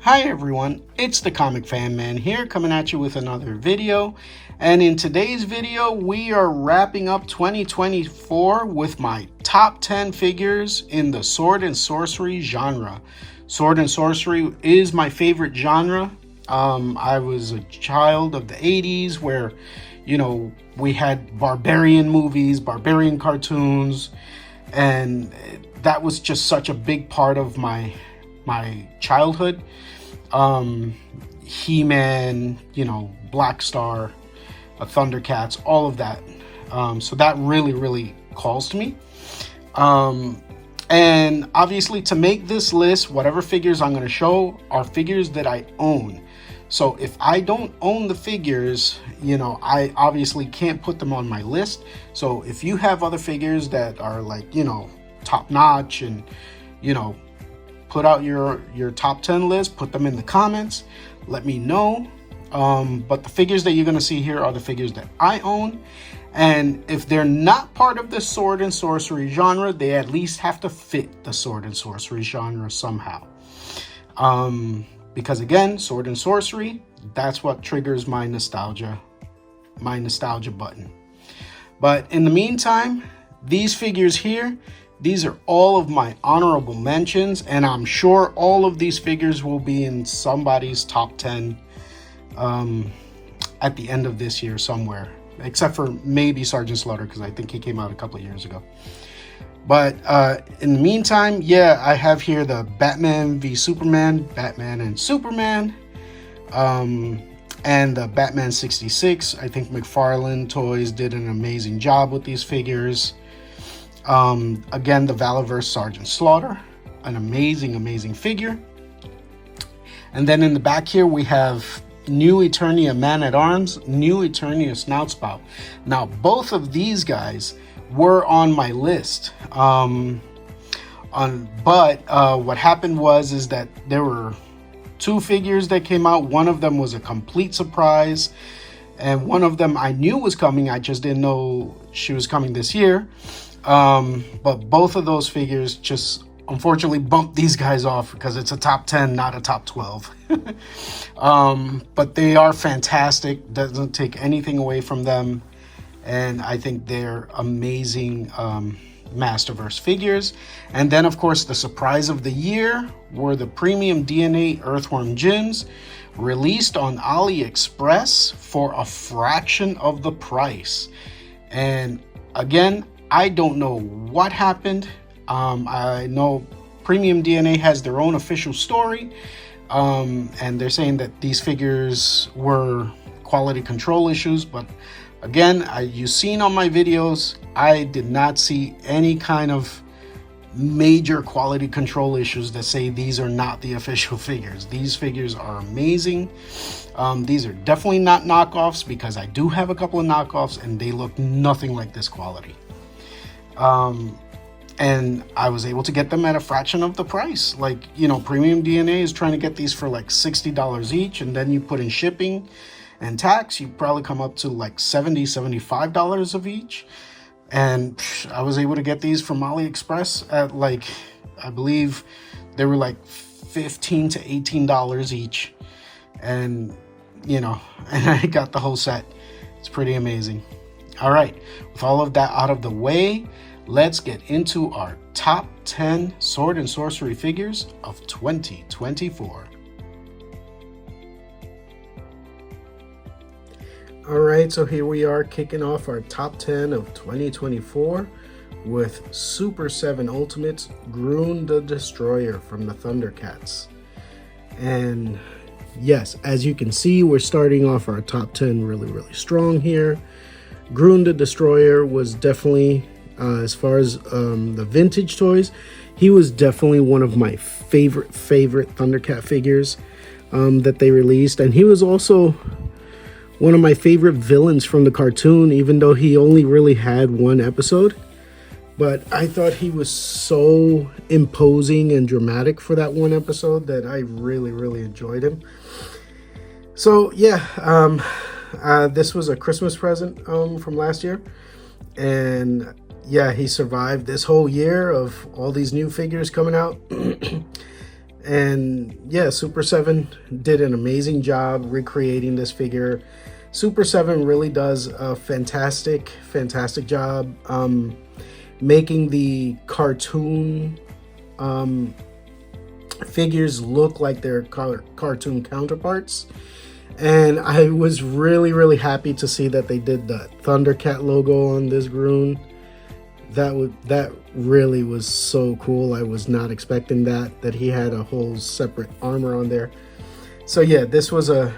Hi everyone, it's the ComicFanMan here coming at you with another video, and in today's video we are wrapping up 2024 with my top 10 figures in the Sword and Sorcery genre. Sword and Sorcery is my favorite genre. I was a child of the 80s where, you know, we had barbarian movies, barbarian cartoons, and that was just such a big part of my childhood. He-Man, you know, Black Star, ThunderCats, all of that. So that really calls to me. And obviously to make this list, whatever figures I'm going to show are figures that I own. So if I don't own the figures, you know, I obviously can't put them on my list. So if you have other figures that are like, you know, top notch and, you know, put out your top 10 list, put them in the comments, let me know. But the figures that you're going to see here are the figures that I own. And if they're not part of the Sword and Sorcery genre, they at least have to fit the Sword and Sorcery genre somehow. Because again, Sword and Sorcery, that's what triggers my nostalgia button. But in the meantime, these figures here, these are all of my honorable mentions, and I'm sure all of these figures will be in somebody's top 10 at the end of this year somewhere, except for maybe Sergeant Slaughter, because I think he came out a couple of years ago. But in the meantime, yeah, I have here the Batman v Superman, Batman and Superman, and the Batman 66. I think McFarlane Toys did an amazing job with these figures. Again, the Valaverse Sergeant Slaughter, an amazing figure. And then in the back here we have new Eternia Man-at-Arms, new Eternia Snout Spout. Now both of these guys were on my list, but what happened was that there were two figures that came out. One of them was a complete surprise, and one of them I knew was coming, I just didn't know she was coming this year. But both of those figures just unfortunately bumped these guys off because it's a top 10, not a top 12. But they are fantastic, doesn't take anything away from them, and I think they're amazing Masterverse figures. And then of course the surprise of the year were the premium DNA Earthworm Gems, released on AliExpress for a fraction of the price. And again, I don't know what happened. I know Premium DNA has their own official story, and they're saying that these figures were quality control issues. But again, you've seen on my videos, I did not see any kind of major quality control issues that say these are not the official figures. These figures are amazing. These are definitely not knockoffs, because I do have a couple of knockoffs and they look nothing like this quality. And I was able to get them at a fraction of the price. Like, you know, Premium DNA is trying to get these for like $60 each, and then you put in shipping and tax, you probably come up to like $75 of each. And I was able to get these from AliExpress at like, I believe they were like $15 to $18 each. And, you know, and I got the whole set. It's pretty amazing. All right, with all of that out of the way, let's get into our top 10 Sword and Sorcery figures of 2024. All right, so here we are kicking off our top 10 of 2024 with Super 7 Ultimates Grune the Destroyer from the ThunderCats. And yes, as you can see, we're starting off our top 10 really strong here. Grune the Destroyer was definitely, as far as the vintage toys, he was definitely one of my favorite Thundercat figures that they released. And he was also one of my favorite villains from the cartoon, even though he only really had one episode. But I thought he was so imposing and dramatic for that one episode that I really enjoyed him. So yeah, this was a Christmas present from last year, and yeah, he survived this whole year of all these new figures coming out. And yeah, Super 7 did an amazing job recreating this figure. Super 7 really does a fantastic job making the cartoon figures look like their cartoon counterparts. And I was really happy to see that they did the ThunderCat logo on this Grune. That really was so cool. I was not expecting that he had a whole separate armor on there. So yeah, this was a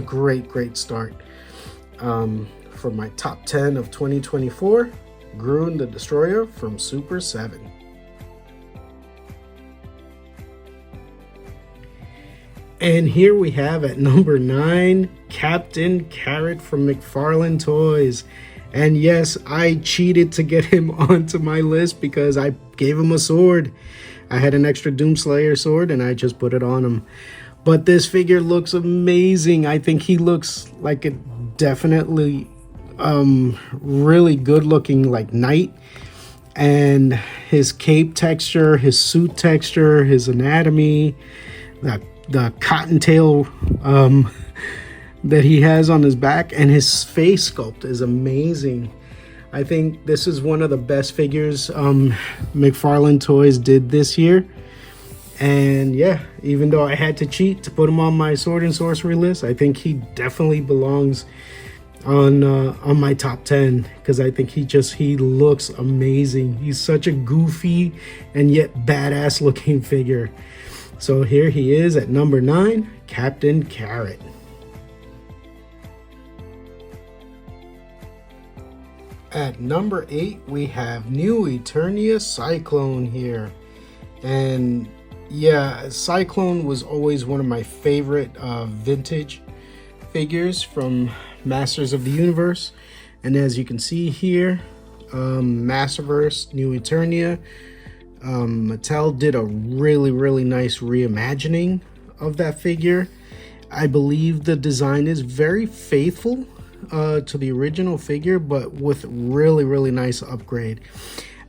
great start for my top 10 of 2024. Grune the Destroyer from Super 7. And here we have at number 9, Captain Carrot from McFarlane Toys. And yes, I cheated to get him onto my list because I gave him a sword. I had an extra Doomslayer sword and I just put it on him. But this figure looks amazing. I think he looks like a definitely really good looking like knight. And his cape texture, his suit texture, his anatomy, the cottontail that he has on his back, and his face sculpt is amazing. I think this is one of the best figures McFarlane Toys did this year. And yeah, even though I had to cheat to put him on my Sword and Sorcery list, I think he definitely belongs on my top 10 because I think he looks amazing. He's such a goofy and yet badass looking figure. So here he is at number 9, Captain Carrot. At number 8, we have new Eternia Sy-Klone here. And yeah, Sy-Klone was always one of my favorite vintage figures from Masters of the Universe. And as you can see here, Masterverse, new Eternia. Mattel did a really nice reimagining of that figure. I believe the design is very faithful to the original figure, but with really nice upgrade.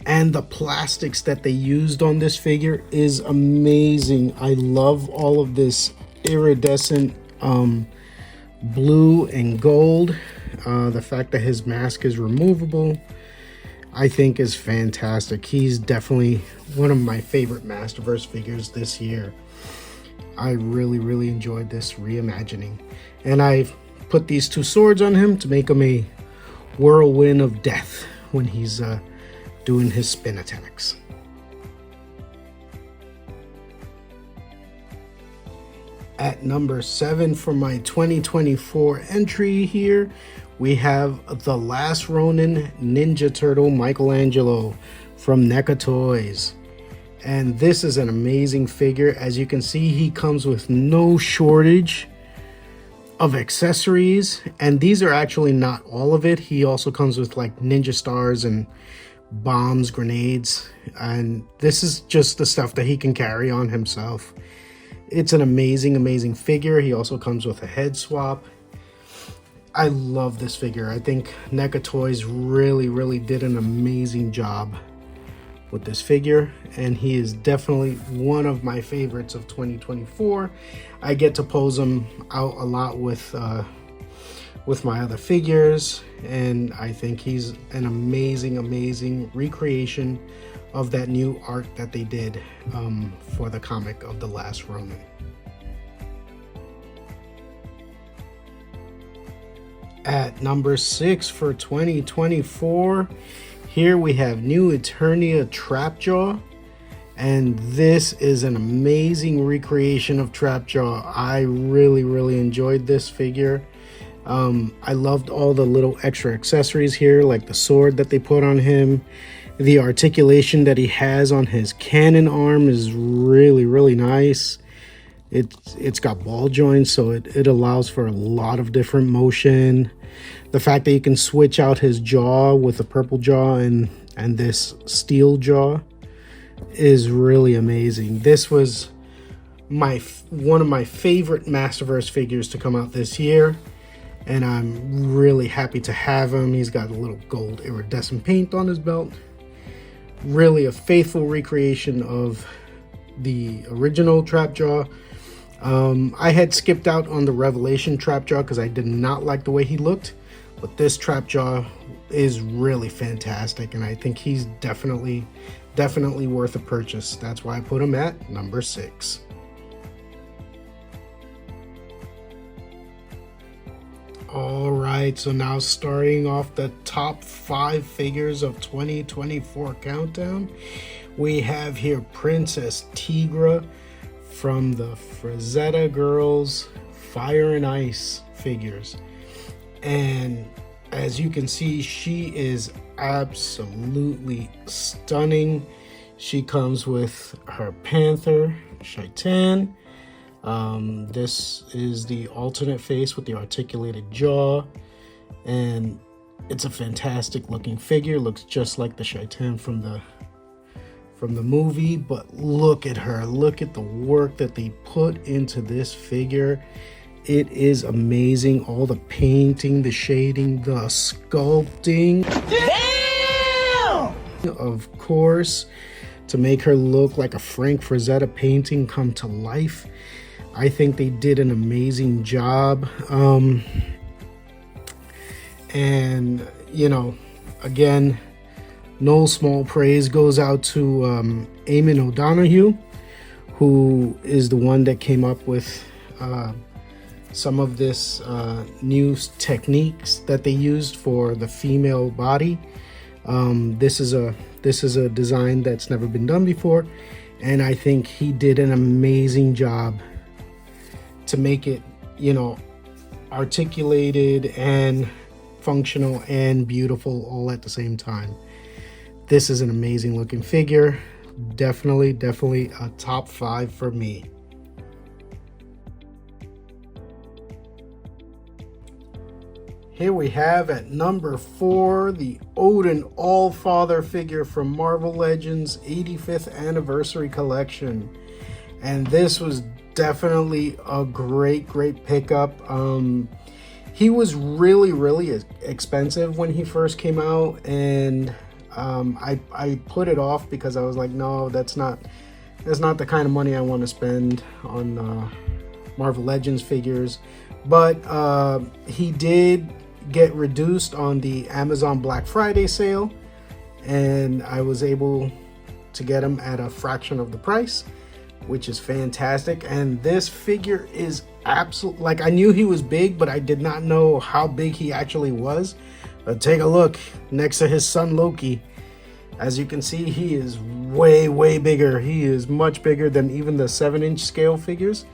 And the plastics that they used on this figure is amazing. I love all of this iridescent blue and gold. The fact that his mask is removable, I think is fantastic. He's definitely one of my favorite Masterverse figures this year. I really enjoyed this reimagining. And I've put these 2 swords on him to make him a whirlwind of death when he's doing his spin attacks. At number 7 for my 2024 entry here, we have the last Ronin Ninja Turtle Michelangelo from NECA Toys. And this is an amazing figure. As you can see, he comes with no shortage of accessories. And these are actually not all of it. He also comes with like ninja stars and bombs, grenades. And this is just the stuff that he can carry on himself. It's an amazing figure. He also comes with a head swap. I love this figure. I think NECA Toys really did an amazing job with this figure, and he is definitely one of my favorites of 2024. I get to pose him out a lot with my other figures, and I think he's an amazing recreation of that new art that they did for the comic of The Last Ronin. At number 6 for 2024, here we have new Eternia Trapjaw, and this is an amazing recreation of Trapjaw. I really enjoyed this figure. I loved all the little extra accessories here, like the sword that they put on him. The articulation that he has on his cannon arm is really nice. It's got ball joints, so it allows for a lot of different motion. The fact that you can switch out his jaw with a purple jaw and this steel jaw is really amazing. This was one of my favorite Masterverse figures to come out this year, and I'm really happy to have him. He's got a little gold iridescent paint on his belt. Really a faithful recreation of the original Trapjaw. I had skipped out on the Revelation Trapjaw because I did not like the way he looked, but this Trapjaw is really fantastic, and I think he's definitely worth a purchase. That's why I put him at number 6. All right, so now starting off the top 5 figures of 2024 countdown, we have here Princess Tigra from the Frazetta Girls Fire and Ice figures. And as you can see, she is absolutely stunning. She comes with her Panther, Shaitan. This is the alternate face with the articulated jaw, and it's a fantastic looking figure. Looks just like the Shaitan from the movie, but look at her. Look at the work that they put into this figure. It is amazing. All the painting, the shading, the sculpting. Damn! Of course, to make her look like a Frank Frazetta painting come to life. I think they did an amazing job. And, you know, again, no small praise goes out to Eamon O'Donoghue, who is the one that came up with some of this new techniques that they used for the female body. This is a design that's never been done before, and I think he did an amazing job to make it, you know, articulated and functional and beautiful all at the same time. This is an amazing looking figure. Definitely a top 5 for me. Here we have at number 4 the Odin Allfather figure from Marvel Legends 85th Anniversary Collection. And this was definitely a great pickup. He was really expensive when he first came out, and I put it off because I was like, no, that's not the kind of money I want to spend on Marvel Legends figures. But he did get reduced on the Amazon Black Friday sale, and I was able to get him at a fraction of the price, which is fantastic. And this figure is absolute, like, I knew he was big, but I did not know how big he actually was. But take a look next to his son Loki. As you can see, he is way bigger. He is much bigger than even the 7-inch scale figures.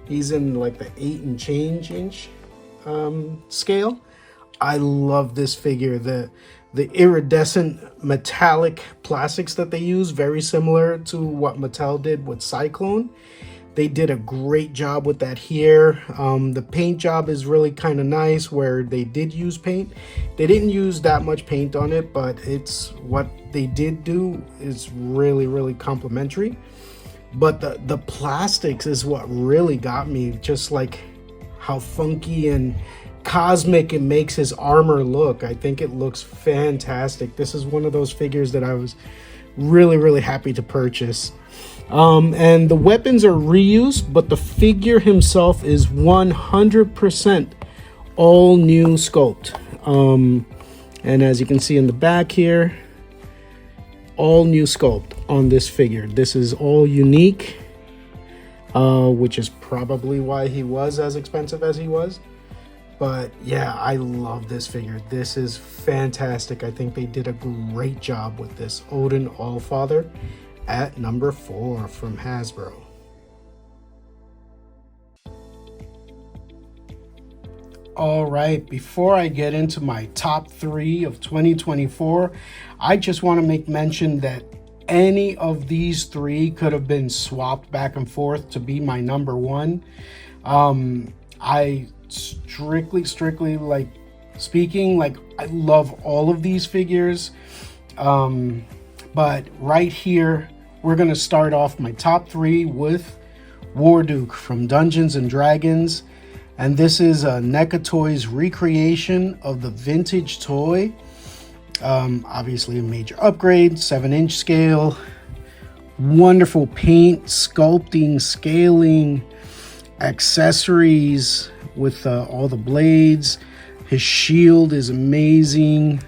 He's in like the 8 and change inch scale. I love this figure. The iridescent metallic plastics that they use, very similar to what Mattel did with Sy-Klone. They did a great job with that here. The paint job is really kind of nice where they did use paint. They didn't use that much paint on it, but it's what they did do is really complimentary. But the plastics is what really got me, just like how funky and cosmic it makes his armor look. I think it looks fantastic. This is one of those figures that I was really happy to purchase. And the weapons are reused, but the figure himself is 100% all new sculpt. And as you can see in the back here, all new sculpt on this figure. This is all unique, which is probably why he was as expensive as he was. But yeah, I love this figure. This is fantastic. I think they did a great job with this Odin Allfather at number 4 from Hasbro. All right, before I get into my top 3 of 2024, I just want to make mention that any of these 3 could have been swapped back and forth to be my number 1. I strictly like speaking, like, I love all of these figures, but right here we're gonna start off my top 3 with Warduke from Dungeons and Dragons, and this is a NECA Toys recreation of the vintage toy. Obviously a major upgrade, 7-inch scale, Wonderful paint, sculpting, scaling, accessories with all the blades. His shield is amazing.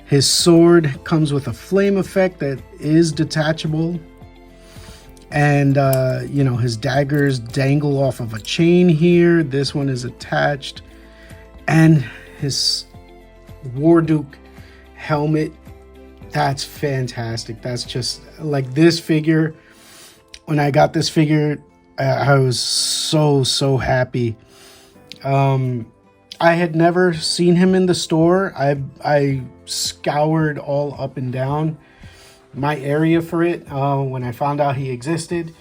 His sword comes with a flame effect that is detachable. And, you know, his daggers dangle off of a chain here. This one is attached. And his Warduke helmet, that's fantastic. That's just like this figure. When I got this figure, I was so happy. I had never seen him in the store. I scoured all up and down my area for it when I found out he existed.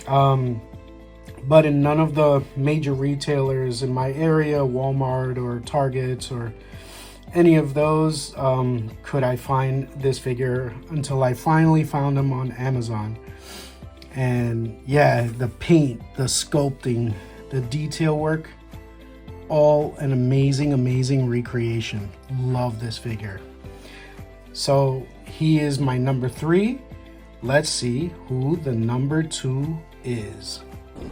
But in none of the major retailers in my area, Walmart or Targets or any of those, could I find this figure until I finally found him on Amazon. And yeah, the paint, the sculpting, the detail work, all an amazing recreation. Love this figure. So he is my number 3. Let's see who the number 2 is.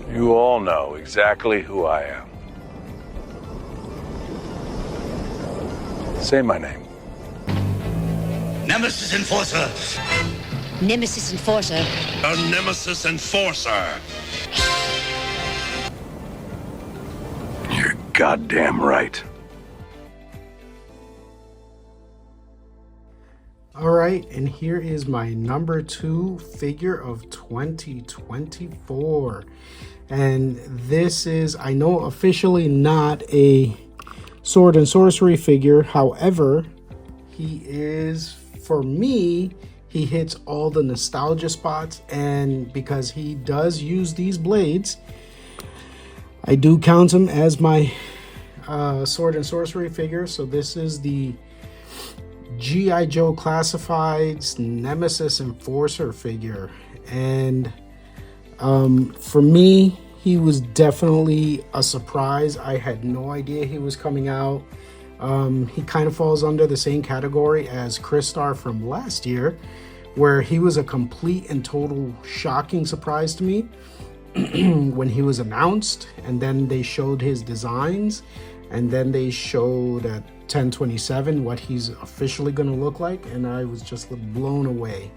You all know exactly who I am. Say my name. Nemesis Enforcer. Nemesis Enforcer. A Nemesis Enforcer. You're goddamn right. All right, and here is my number 2 figure of 2024. And this is, I know, officially not a Sword and Sorcery figure. However, he is, for me, he hits all the nostalgia spots. And because he does use these blades, I do count him as my Sword and Sorcery figure. So this is the G.I. Joe Classified's Nemesis Enforcer figure. And for me, he was definitely a surprise. I had no idea he was coming out. He kind of falls under the same category as Crystar from last year, where he was a complete and total shocking surprise to me when he was announced, and then they showed his designs, and then they showed at 10/27 what he's officially going to look like, and I was just blown away.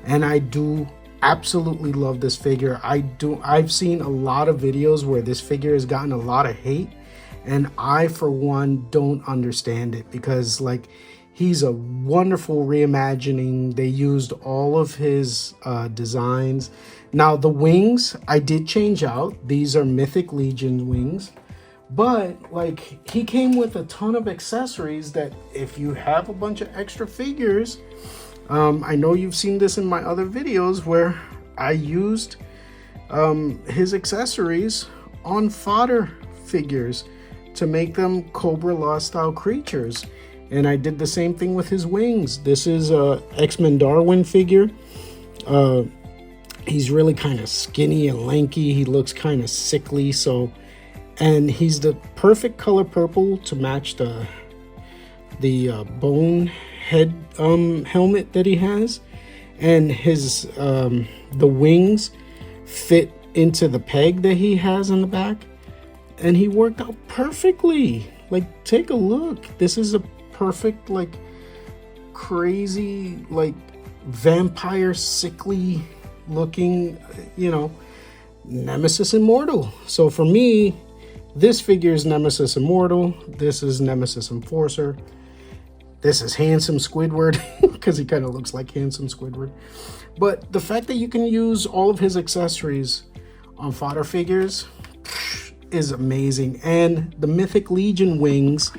And I do absolutely love this figure. I've seen a lot of videos where this figure has gotten a lot of hate, and I for one don't understand it, because like, he's a wonderful reimagining. They used all of his designs. Now the wings I did change out. These are Mythic Legion wings. But like, he came with a ton of accessories that if you have a bunch of extra figures, I know you've seen this in my other videos where I used his accessories on fodder figures to make them Cobra Law style creatures. And I did the same thing with his wings. This is a X-Men Darwin figure. He's really kind of skinny and lanky. He looks kind of sickly, and he's the perfect color purple to match the bone head helmet that he has. And his the wings fit into the peg that he has on the back, and he worked out perfectly. Like, take a look. This is a perfect, like, crazy, like, vampire, sickly looking, you know, Nemesis Immortal. So for me, this figure is Nemesis Immortal. This is Nemesis Enforcer. This is Handsome Squidward, because he kind of looks like Handsome Squidward. But the fact that you can use all of his accessories on fodder figures is amazing. And the Mythic Legion wings,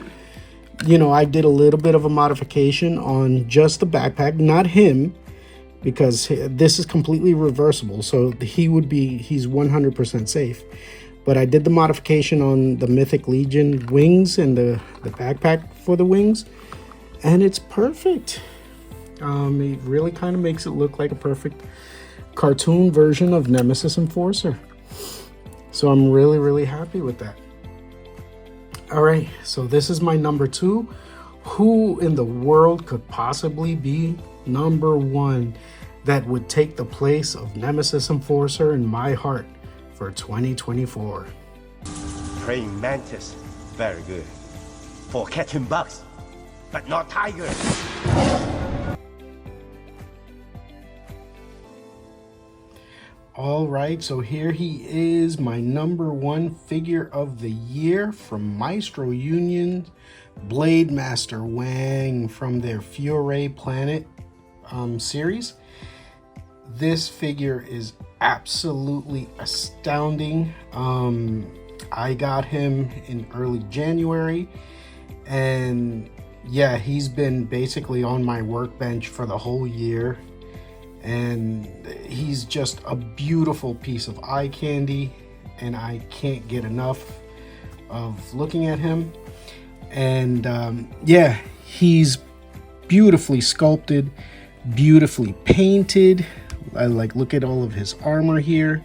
you know, I did a little bit of a modification on just the backpack, not him, because this is completely reversible. So he's 100% safe. But I did the modification on the Mythic Legion wings and the backpack for the wings, and it's perfect. It really kind of makes it look like a perfect cartoon version of Nemesis Enforcer. So I'm really happy with that. All right, so this is my number 2. Who in the world could possibly be number 1? that would take the place of Nemesis Enforcer in my heart for 2024. Praying mantis, very good. For catching bugs, but not tigers. All right, so here he is, my #1 figure of the year from Maestro Union, Blade Master Weng from their Fur Planet series. This figure is absolutely astounding. I got him in early January, and yeah, he's been basically on my workbench for the whole year. And he's just a beautiful piece of eye candy, and I can't get enough of looking at him. And yeah, he's beautifully sculpted, beautifully painted. I look at all of his armor here.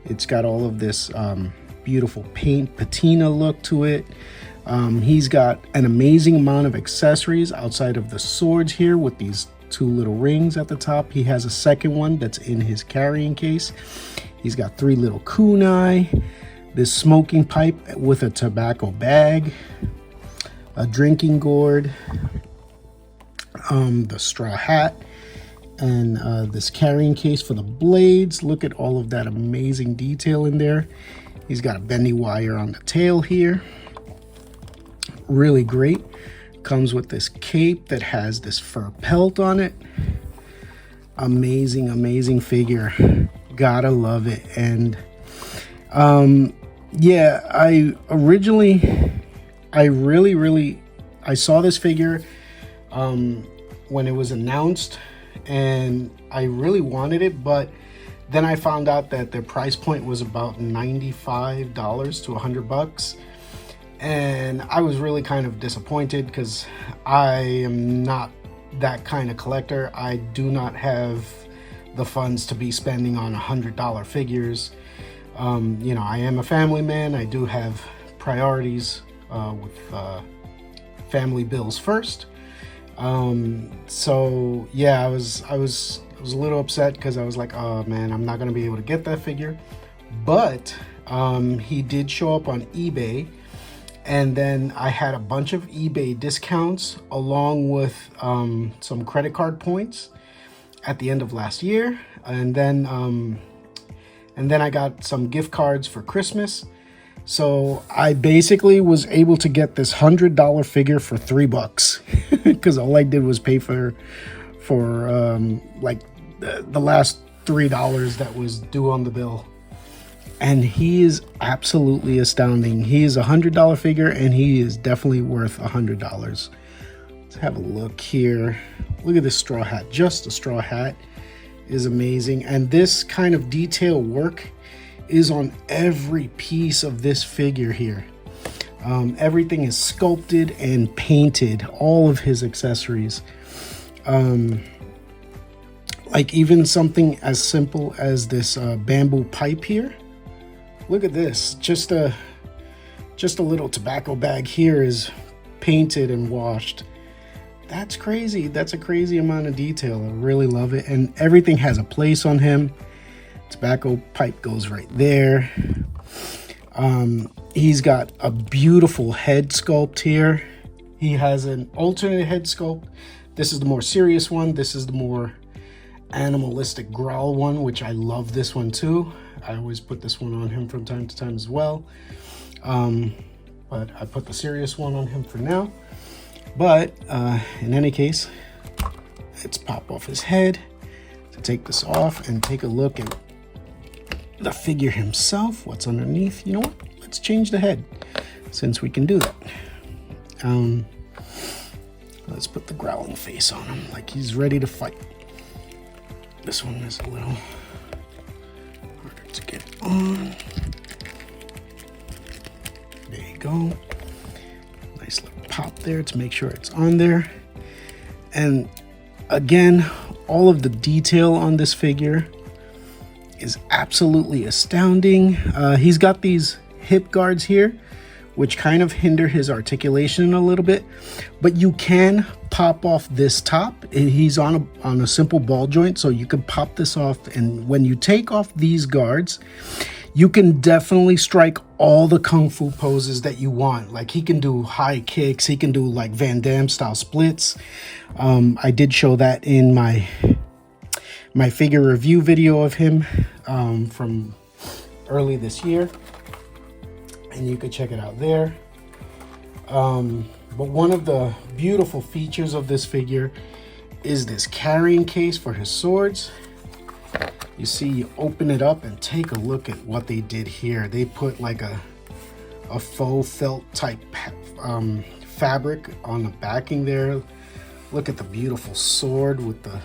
It's got all of this beautiful paint patina look to it. He's got an amazing amount of accessories outside of the swords here with these 2 little rings at the top. He has a second one that's in his carrying case. He's got 3 little kunai, this smoking pipe with a tobacco bag, a drinking gourd, the straw hat, and this carrying case for the blades. Look at all of that amazing detail in there. He's got a bendy wire on the tail here. Really great. Comes with this cape that has this fur pelt on it. Amazing figure. Gotta love it. And yeah, I saw this figure when it was announced, and I really wanted it, but then I found out that their price point was about $95 to $100. And I was really kind of disappointed because I am not that kind of collector. I do not have the funds to be spending on $100 figures. You know, I am a family man. I do have priorities with family bills first. So yeah, I was a little upset because I was like, oh man, I'm not going to be able to get that figure. But he did show up on eBay. And then I had a bunch of eBay discounts along with some credit card points at the end of last year. And then I got some gift cards for Christmas. So I basically was able to get this $100 figure for $3 because all I did was pay for like the last $3 that was due on the bill. And he is absolutely astounding. He is a $100 figure, and he is definitely worth $100. Let's have a look here. Look at this straw hat. Just a straw hat is amazing. And this kind of detail work is on every piece of this figure here. Everything is sculpted and painted, all of his accessories. Like even something as simple as this bamboo pipe here. Look at this, just a little tobacco bag here is painted and washed. That's crazy. That's a crazy amount of detail. I really love it. And everything has a place on him. Tobacco pipe goes right there. He's got a beautiful head sculpt here. He has an alternate head sculpt. This is the more serious one. This is the more animalistic growl one, which I love this one too. I always put this one on him from time to time as well. But I put the serious one on him for now. But in any case, let's pop off his head to take this off and take a look at the figure himself. What's underneath? You know what? Let's change the head since we can do that. Let's put the growling face on him like he's ready to fight. This one is a little harder to get on. There you go. Nice little pop there to make sure it's on there. And again, all of the detail on this figure is absolutely astounding. He's got these hip guards here, which kind of hinder his articulation a little bit, but you can pop off this top. He's on a simple ball joint, so you can pop this off, and when you take off these guards, you can definitely strike all the kung fu poses that you want. Like, he can do high kicks, he can do like Van Damme style splits. I did show that in my figure review video of him from early this year, and you could check it out there. But one of the beautiful features of this figure is this carrying case for his swords. You see, you open it up and take a look at what they did here. They put like a faux felt type fabric on the backing there. Look at the beautiful sword with the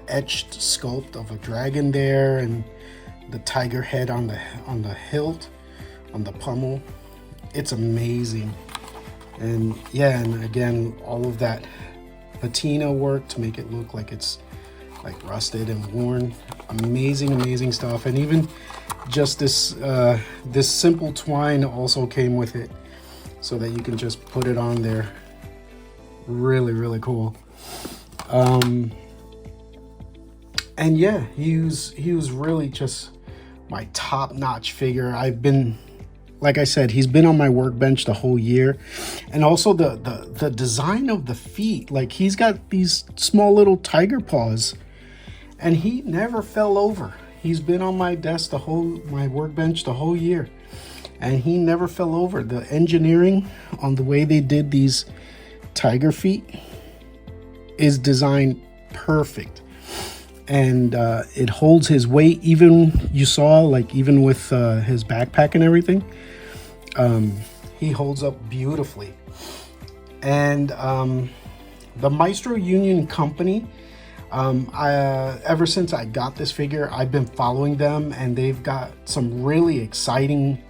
etched sculpt of a dragon there, and the tiger head on the hilt, on the pommel. It's amazing. And yeah, and again, all of that patina work to make it look like it's like rusted and worn. Amazing stuff. And even just this simple twine also came with it, so that you can just put it on there. Really cool. And yeah, he was really just my top-notch figure. Like I said, he's been on my workbench the whole year. And also the design of the feet, like, he's got these small little tiger paws, and he never fell over. He's been on my desk, my workbench the whole year, and he never fell over. The engineering on the way they did these tiger feet is designed perfect. And it holds his weight. Even, you saw, like, even with his backpack and everything, he holds up beautifully. And the Maestro Union company, ever since I got this figure, I've been following them, and they've got some really exciting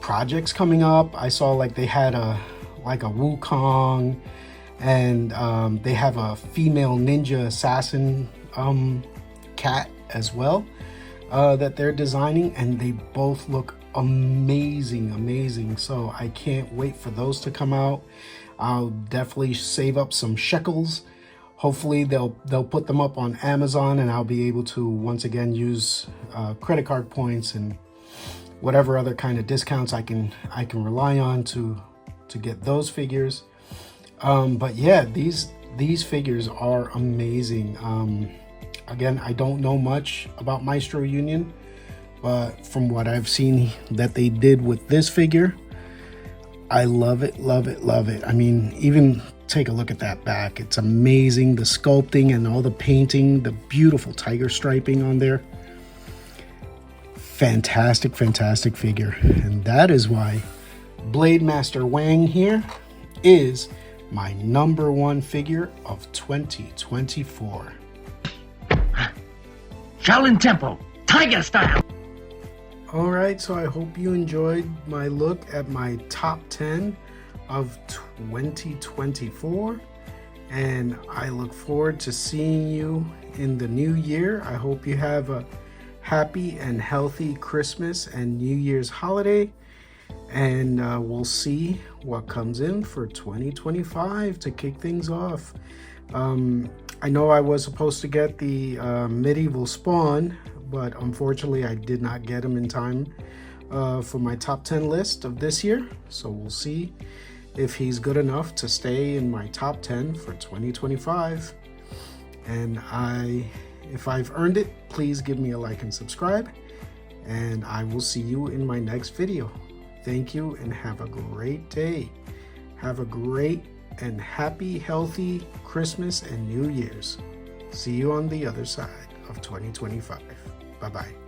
projects coming up. I saw, like, they had a Wukong, and they have a female ninja assassin cat as well that they're designing, and they both look amazing. So I can't wait for those to come out. I'll definitely save up some shekels. Hopefully they'll put them up on Amazon, and I'll be able to once again use credit card points and whatever other kind of discounts I can rely on to get those figures. But yeah, these figures are amazing. Again, I don't know much about Maestro Union, but from what I've seen that they did with this figure, I love it. I mean, even take a look at that back. It's amazing. The sculpting and all the painting, the beautiful tiger striping on there. Fantastic figure. And that is why Blade Master Weng here is my #1 figure of 2024. Shaolin Temple, Tiger style. All right, so I hope you enjoyed my look at my top 10 of 2024, and I look forward to seeing you in the new year. I hope you have a happy and healthy Christmas and New Year's holiday, and we'll see what comes in for 2025 to kick things off. I know I was supposed to get the medieval spawn, but unfortunately I did not get him in time for my top 10 list of this year. So we'll see if he's good enough to stay in my top 10 for 2025. And if I've earned it, please give me a like and subscribe, and I will see you in my next video. Thank you, and have a great day. Have a great and happy, healthy Christmas and New Year's. See you on the other side of 2025. Bye-bye.